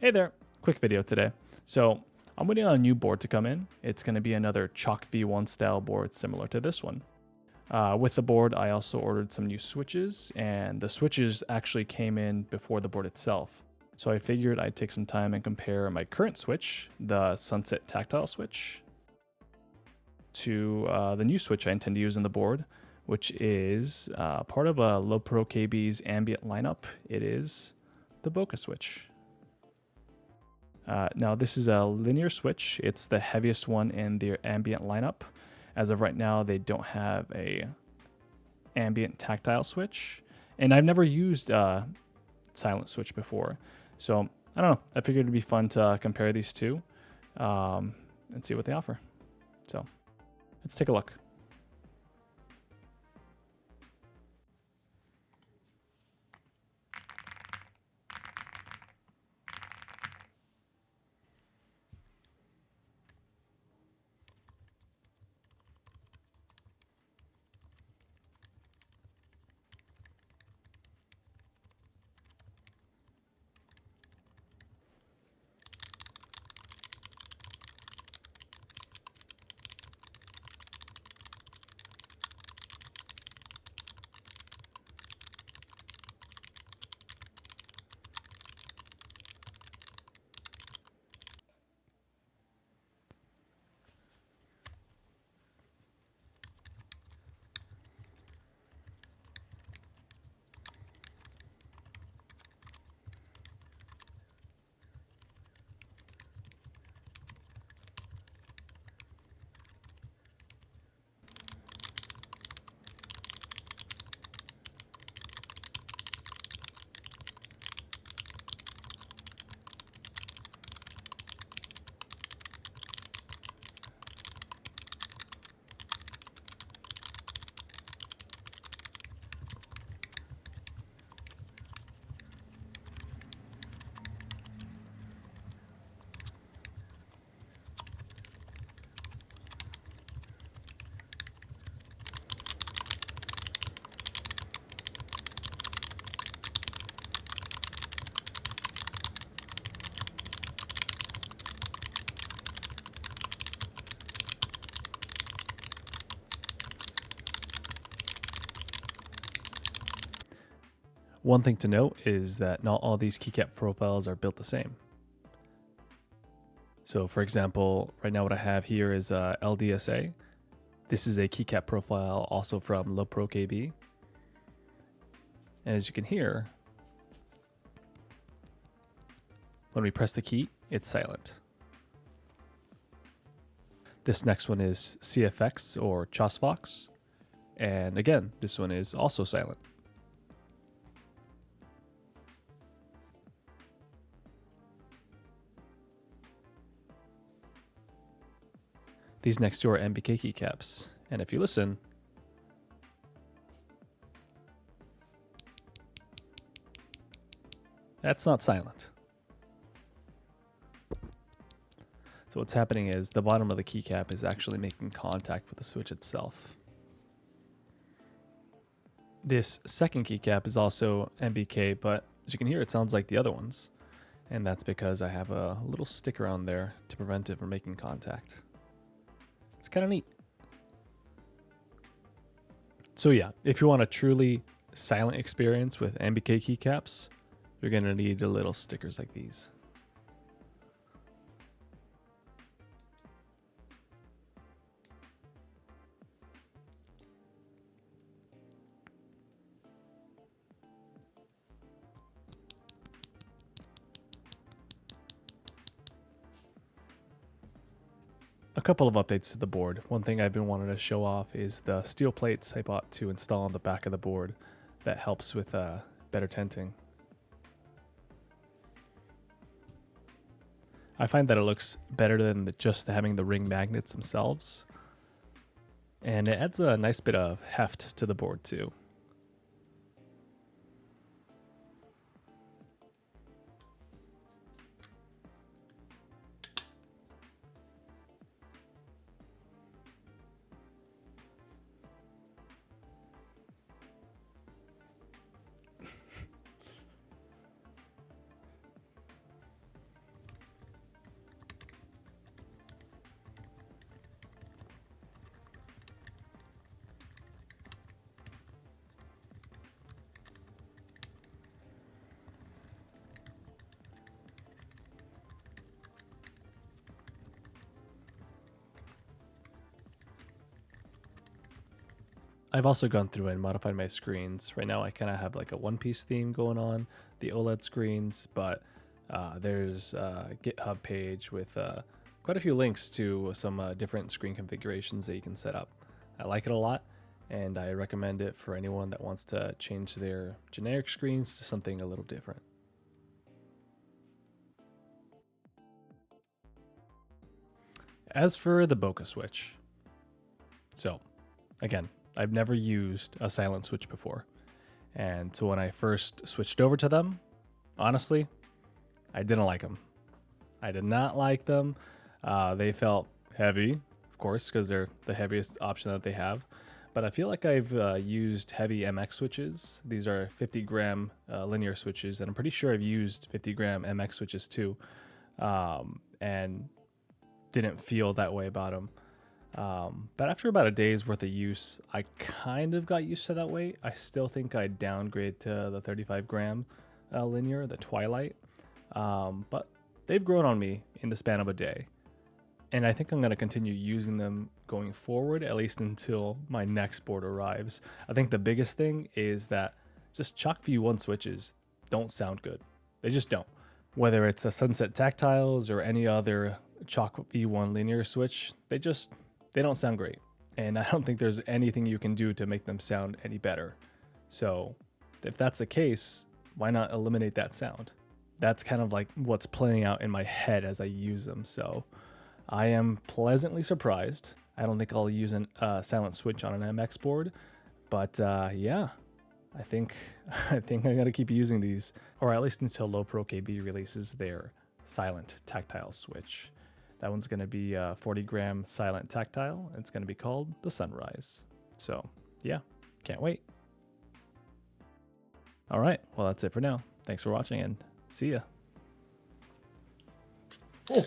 Hey there, quick video today. So I'm waiting on a new board to come in. It's going to be another choc V1 style board similar to this one. With the board, I also ordered some new switches, and the switches actually came in before the board itself. So I figured I'd take some time and compare my current switch, the Sunset Tactile switch, to the new switch I intend to use on the board, which is part of a Low Pro KB's Ambient lineup. It is the Bokeh switch. Now this is a linear switch. It's the heaviest one in the Ambient lineup. As of right now, they don't have a Ambient tactile switch, and I've never used a silent switch before. So I don't know, I figured it'd be fun to compare these two and see what they offer. So let's take a look. One thing to note is that not all these keycap profiles are built the same. So for example, right now what I have here is LDSA. This is a keycap profile also from Low Pro KB. And as you can hear, when we press the key, it's silent. This next one is CFX or choc, and again, this one is also silent. These next two are MBK keycaps, and if you listen, that's not silent. So what's happening is the bottom of the keycap is actually making contact with the switch itself. This second keycap is also MBK, but as you can hear, it sounds like the other ones. And that's because I have a little sticker on there to prevent it from making contact. It's kind of neat. So yeah, if you want a truly silent experience with MBK keycaps, you're going to need little stickers like these. A couple of updates to the board. One thing I've been wanting to show off is the steel plates I bought to install on the back of the board that helps with better tenting. I find that it looks better than just having the ring magnets themselves, and it adds a nice bit of heft to the board too. I've also gone through and modified my screens. Right now I kind of have like a one-piece theme going on the OLED screens, but there's a GitHub page with quite a few links to some different screen configurations that you can set up. I like it a lot, and I recommend it for anyone that wants to change their generic screens to something a little different. As for the bokeh switch, so again, I've never used a silent switch before. And so when I first switched over to them, honestly, I didn't like them. I did not like them. They felt heavy, of course, because they're the heaviest option that they have. But I feel like I've used heavy MX switches. These are 50-gram linear switches, and I'm pretty sure I've used 50-gram MX switches too, and didn't feel that way about them. But after about a day's worth of use, I kind of got used to that weight. I still think I'd downgrade to the 35-gram linear, the Twilight. But they've grown on me in the span of a day. And I think I'm going to continue using them going forward, at least until my next board arrives. I think the biggest thing is that just choc V1 switches don't sound good. They just don't. Whether it's a Sunset Tactiles or any other choc V1 linear switch, they don't sound great. And I don't think there's anything you can do to make them sound any better. So if that's the case, why not eliminate that sound? That's kind of like what's playing out in my head as I use them. So I am pleasantly surprised. I don't think I'll use a silent switch on an MX board, but yeah, I think I'm gonna keep using these, or at least until Low Pro KB releases their silent tactile switch. That one's gonna be a 40-gram silent tactile. It's gonna be called the Sunrise. So yeah, can't wait. All right, well that's it for now. Thanks for watching and see ya. Oh.